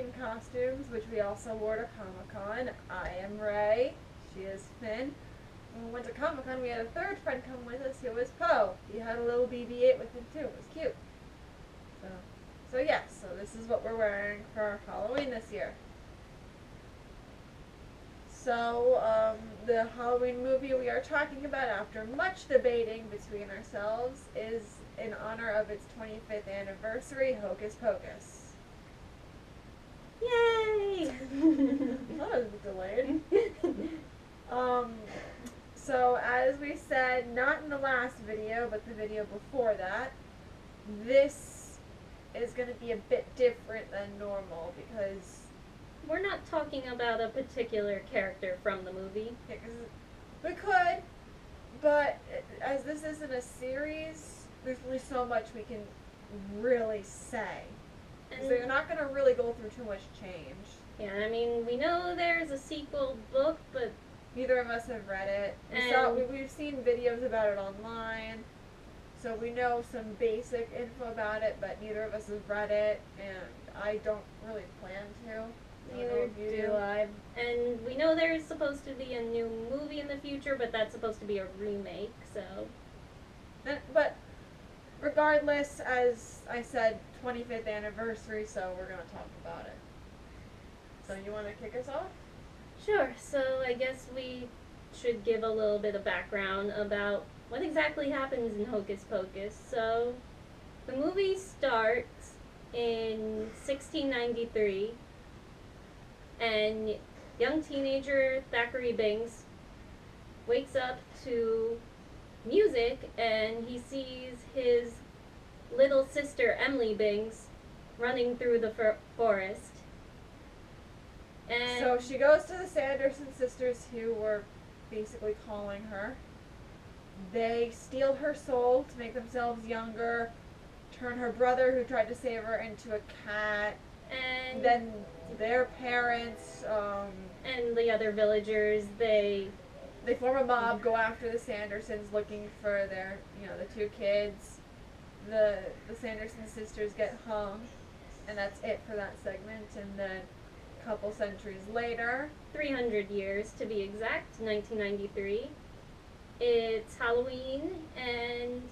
Halloween costumes, which we also wore to Comic-Con. I am Ray. She is Finn. When we went to Comic-Con, we had a third friend come with us who was Poe. He had a little BB-8 with him too. It was cute. So yes, so this is what we're wearing for Halloween this year. So, the Halloween movie we are talking about, after much debating between ourselves, is in honor of its 25th anniversary, Hocus Pocus. Yay! That was delayed. So as we said, not in the last video, but the video before that, this is going to be a bit different than normal because We're not talking about a particular character from the movie. we could, but as this isn't a series, there's only so much we can really say. And So you're not going to really go through too much change. yeah, I mean, we know there's a sequel book, but Neither of us have read it. We've seen videos about it online, so we know some basic info about it, but neither of us have read it, and I don't really plan to. neither do I. And we know there's supposed to be a new movie in the future, but that's supposed to be a remake, so. But regardless, as I said, 25th anniversary, so we're going to talk about it. So you want to kick us off? Sure, so I guess we should give a little bit of background about what exactly happens in Hocus Pocus. So, the movie starts in 1693, and young teenager Thackeray Binks wakes up to music, and he sees his little sister Emily Binks running through the forest. And So she goes to the Sanderson Sisters, who were basically calling her. They steal her soul to make themselves younger, turn her brother, who tried to save her, into a cat, and then their parents, and the other villagers, they form a mob, go after the Sandersons, looking for their, the two kids. The Sanderson Sisters get hung, and that's it for that segment. And then a couple centuries later, 300 years to be exact, 1993. It's Halloween, and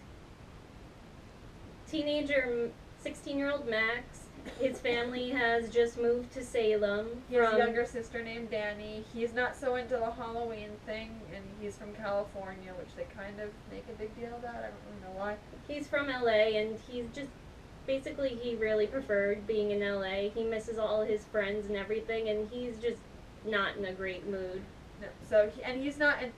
teenager 16-year-old Max, his family has just moved to Salem. he has a younger sister named Danny. He's not so into the Halloween thing, and he's from California, which they kind of make a big deal about. I don't really know why. He's from LA, and he's just basically, he really preferred being in LA. He misses all his friends and everything, and he's just not in a great mood. No, so he's not in.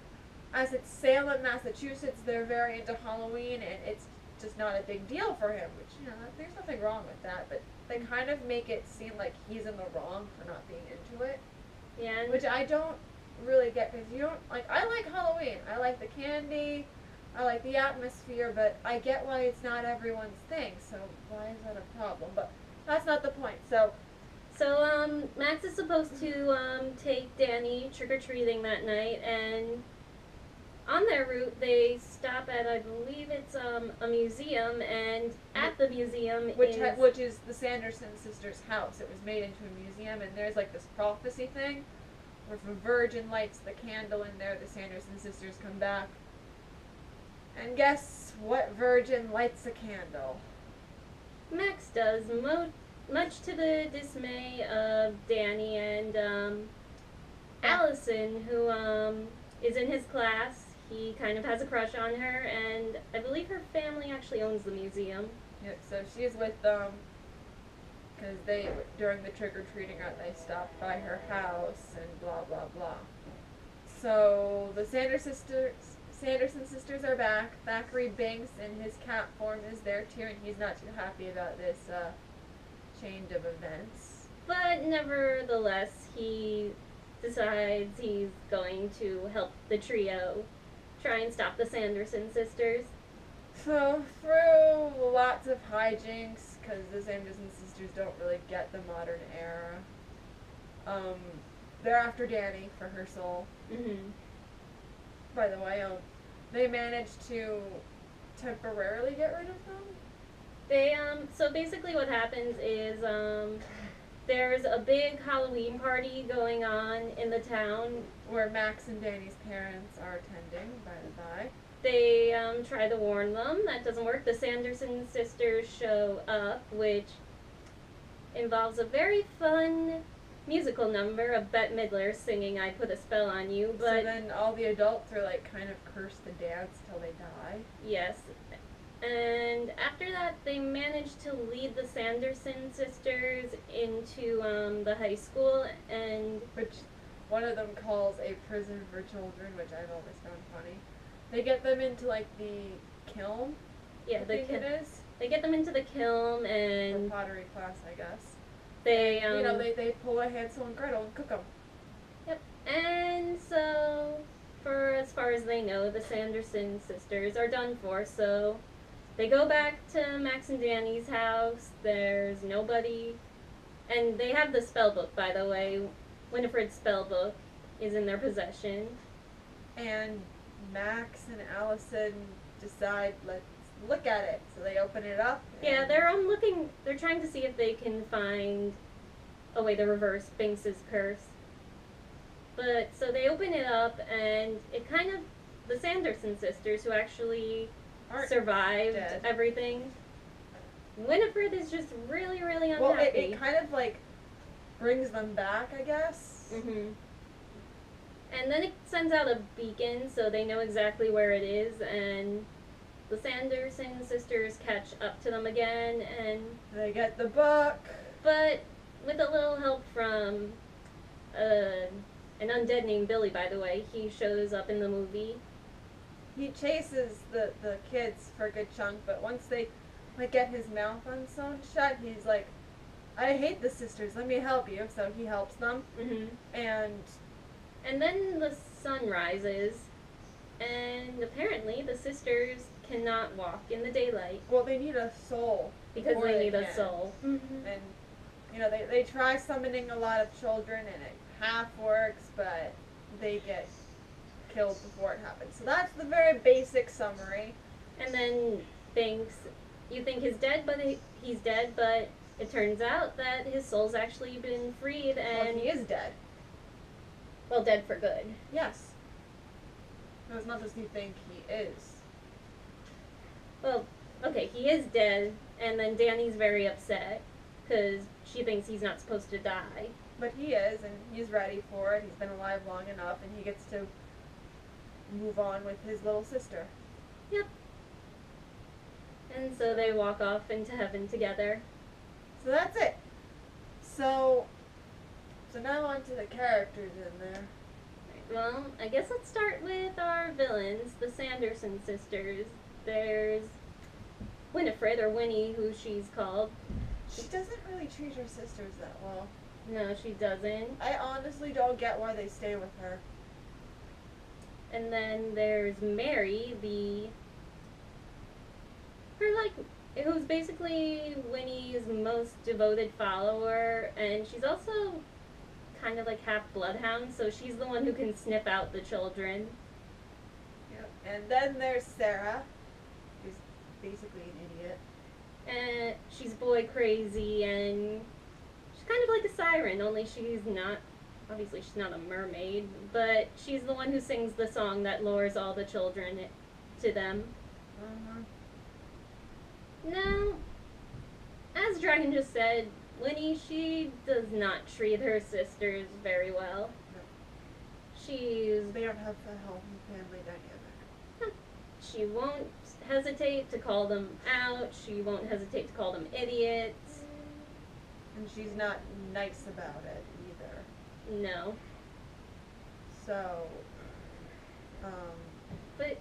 As it's Salem, Massachusetts, they're very into Halloween, and it's just not a big deal for him. Which there's nothing wrong with that, but they kind of make it seem like he's in the wrong for not being into it. Yeah, Which I don't really get, because you don't like. I like Halloween. I like the candy. I like the atmosphere, but I get why it's not everyone's thing. So why is that a problem? But that's not the point. So Max is supposed to take Danny trick-or-treating that night, and on their route they stop at, I believe it's a museum, and at the museum which is the Sanderson Sisters' house. It was made into a museum, and there's like this prophecy thing where if a virgin lights the candle in there, the Sanderson Sisters come back. And guess what virgin lights a candle? Max does, much to the dismay of Danny and Allison, who is in his class. He kind of has a crush on her, and I believe her family actually owns the museum. Yep, so she's with them because during the trick-or-treating they stopped by her house and blah, blah, blah. So the Sanderson Sisters are back. Thackeray Binks in his cat form is there too, and he's not too happy about this change of events. But nevertheless, he decides he's going to help the trio try and stop the Sanderson Sisters. So through lots of hijinks, because the Sanderson Sisters don't really get the modern era, they're after Danny for her soul. Mm-hmm. By the way, they managed to temporarily get rid of them. They so basically what happens is there's a big Halloween party going on in the town. Where Max and Danny's parents are attending, by the by. They try to warn them. That doesn't work. The Sanderson sisters show up, which involves a very fun musical number of Bette Midler singing "I Put a Spell on You." But so then all the adults are like kind of cursed to dance till they die. yes. And after that, they manage to lead the Sanderson sisters into the high school, and Which one of them calls a prison for children, which I've always found funny. They get them into like the kiln. yeah, I think it is. they get them into the kiln, Or and pottery class, I guess. they They pull a Hansel and Gretel and cook them. Yep. And so, for as far as they know, the Sanderson sisters are done for. So they go back to Max and Danny's house. There's nobody, and they have the spell book, by the way. Winifred's spell book is in their possession. And Max and Allison decide, let's look at it. So they open it up. Yeah, they're looking. They're trying to see if they can find a way to reverse Binks's curse. But so they open it up, and it kind of the Sanderson sisters, who actually Aren't survived dead. everything. Winifred is just really, really unhappy. Well, it kind of like brings them back, I guess. Mhm. And then it sends out a beacon, so they know exactly where it is, and the Sanderson sisters catch up to them again, and They get the book. but with a little help from an undead named Billy, by the way. He shows up in the movie. He chases the kids for a good chunk, but once they like get his mouth unsewn shut, he's like, I hate the sisters, let me help you. So he helps them. Mm-hmm. And then the sun rises, and apparently the sisters cannot walk in the daylight well, they need a soul. because before they need a can. soul. Mm-hmm. And they try summoning a lot of children, and it half works, but they get killed before it happens. So that's the very basic summary. And then you think he's dead, but he's dead, but it turns out that his soul's actually been freed, and Well, he is dead. well, dead for good. Yes. No, it's not just you think he is. Well, okay, he is dead, and then Danny's very upset because she thinks he's not supposed to die. But he is, and he's ready for it. He's been alive long enough, and he gets to move on with his little sister. Yep. And so they walk off into heaven together. So that's it. So now on to the characters in there. Well, I guess let's start with our villains, the Sanderson sisters. There's Winifred, or Winnie, who she's called. She doesn't really treat her sisters that well. No, she doesn't. I honestly don't get why they stay with her. And then there's Mary, who's basically Winnie's most devoted follower, and she's also kind of like half bloodhound, so she's the one who can sniff out the children. Yep. And then there's Sarah, who's basically an idiot. And she's boy crazy, and she's kind of like a siren, only she's not. Obviously, she's not a mermaid, but she's the one who sings the song that lures all the children to them. Now, as Dragon just said, Winnie, she does not treat her sisters very well. They don't have a healthy family dynamic. She won't hesitate to call them out. She won't hesitate to call them idiots. And she's not nice about it either. No. So, But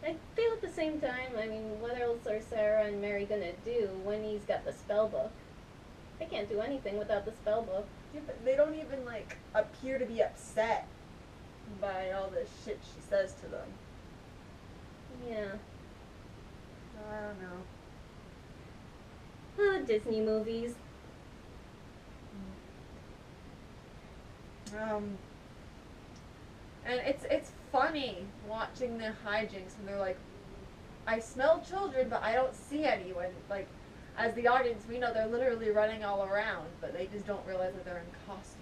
I feel at the same time, I mean, what else are Sarah and Mary gonna do when he's got the spell book? They can't do anything without the spell book. yeah, but they don't even like appear to be upset by all the shit she says to them. Yeah. I don't know. Oh, Disney movies. And it's funny watching the hijinks when they're like, I smell children, but I don't see any. When like as the audience, we know they're literally running all around, but they just don't realize that they're in costume.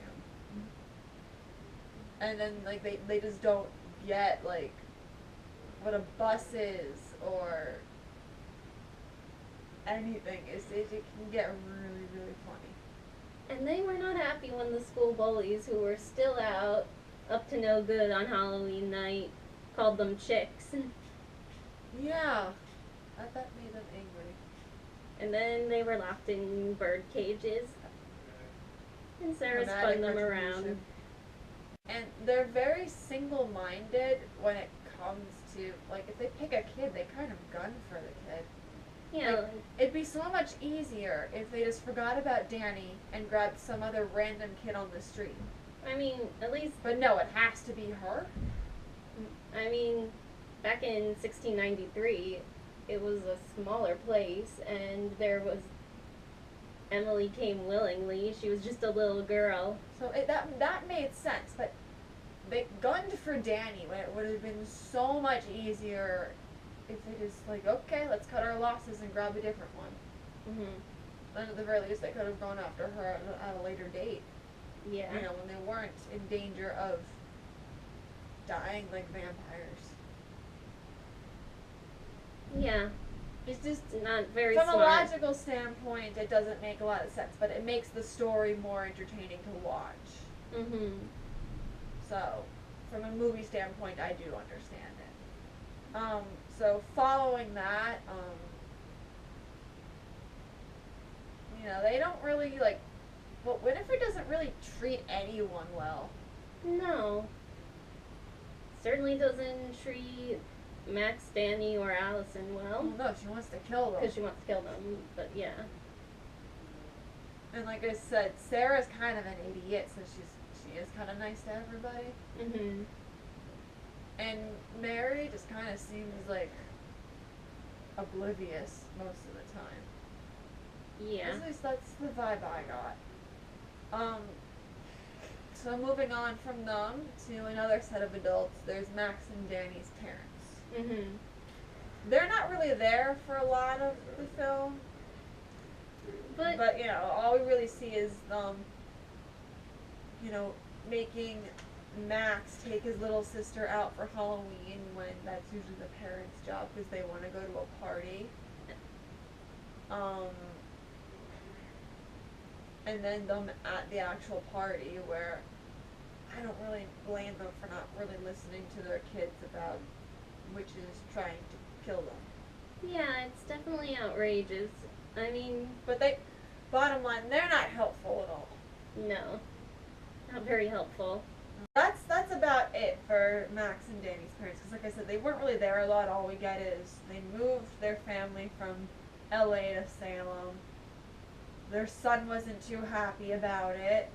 And then, like, they just don't get, like, what a bus is, or anything. It can get really, really funny. And they were not happy when the school bullies, who were still out, up to no good on Halloween night, called them chicks. Yeah. That made them angry. And then they were locked in bird cages. And Sarah Dramatic spun them retribution. around. And they're very single-minded when it comes to, like, if they pick a kid, they kind of gun for the kid. Yeah. Like, it'd be so much easier if they just forgot about Danny and grabbed some other random kid on the street. I mean, at least. But no, it has to be her. I mean, back in 1693, it was a smaller place, and there was. Emily came willingly. She was just a little girl. So that made sense, but they gunned for Danny when it would have been so much easier if they just, like, okay, let's cut our losses and grab a different one. Mhm. Then at the very least, they could have gone after her at a later date. Yeah. You know, when they weren't in danger of dying like vampires. Yeah. It's just, Not very from smart. a logical standpoint, it doesn't make a lot of sense, but it makes the story more entertaining to watch. Mhm. So, from a movie standpoint, I do understand it. So following that, you know, they don't really, like, well, Winifred doesn't really treat anyone well. No. Certainly doesn't treat Max, Danny, or Allison well. No, she wants to kill them. Because she wants to kill them, but yeah. And like I said, Sarah's kind of an idiot, so she is kind of nice to everybody. Mhm. And Mary just kind of seems like oblivious most of the time. Yeah. At least that's the vibe I got. So moving on from them to another set of adults, there's Max and Danny's parents. Mhm. They're not really there for a lot of the film, but you know, all we really see is you know, making Max take his little sister out for Halloween when that's usually the parents' job because they want to go to a party. And then them at the actual party where I don't really blame them for not really listening to their kids about witches trying to kill them. Yeah, it's definitely outrageous. I mean, But bottom line, they're not helpful at all. no. Not very helpful. That's about it for Max and Danny's parents. Because like I said, they weren't really there a lot. All we get is they moved their family from LA to Salem. Their son wasn't too happy about it.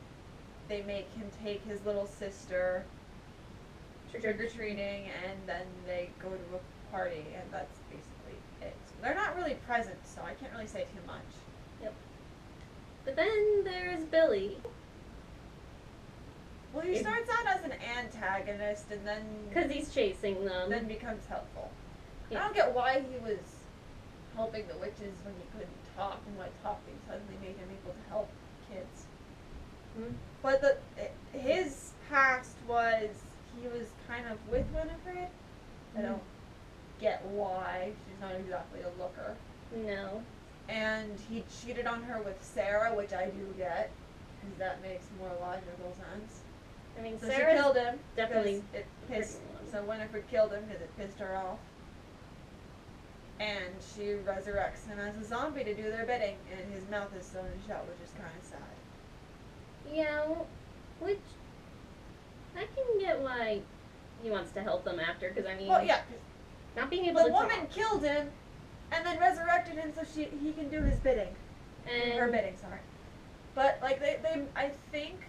They make him take his little sister trick-or-treating, and then they go to a party, and that's basically it. So they're not really present, so I can't really say too much. Yep. But then there's Billy. Well, he starts out as an antagonist, and then Because he's chasing them. then becomes helpful. Yeah. I don't get why he was helping the witches when he couldn't talk, and why talking suddenly made him able to help kids. Mhm. But his past was he was kind of with Winifred. I don't get why. She's not exactly a looker. No. And he cheated on her with Sarah, which I do get, because that makes more logical sense. I mean, So Sarah's she killed him. definitely because it pissed. pretty So Winifred killed him because it pissed her off. And she resurrects him as a zombie to do their bidding, and his mouth is sewn shut, which is kind of sad. Yeah, which I can get why he wants to help them after, because I mean, Well, yeah, 'cause not being able the to woman talk. killed him, and then resurrected him so he can do his bidding. Her And bidding, sorry. But like I think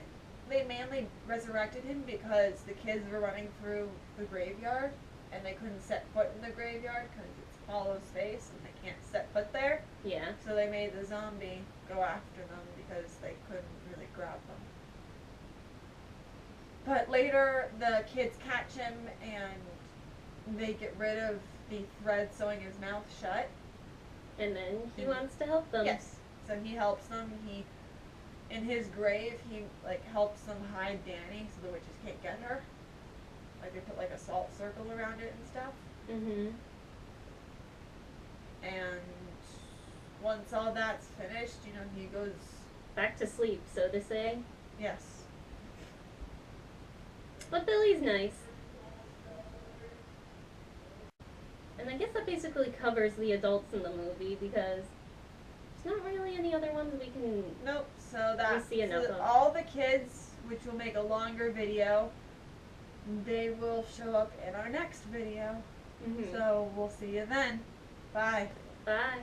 they mainly resurrected him because the kids were running through the graveyard, and they couldn't set foot in the graveyard because it's hollow space and they can't set foot there. yeah, So they made the zombie go after them because they couldn't really grab them. But later, the kids catch him and they get rid of the thread sewing his mouth shut. And then he And- wants to help them. Yes. So he helps them. He, in his grave, he like helps them hide Danny so the witches can't get her. Like they put like a salt circle around it and stuff. Mhm. And once all that's finished, you know, he goes, Back to sleep, so to say. yes. But Billy's nice. And I guess that basically covers the adults in the movie because there's not really any other ones we can. Nope. So that's see enough of. all the kids, which will make a longer video. They will show up in our next video. Mhm. So we'll see you then. Bye. Bye.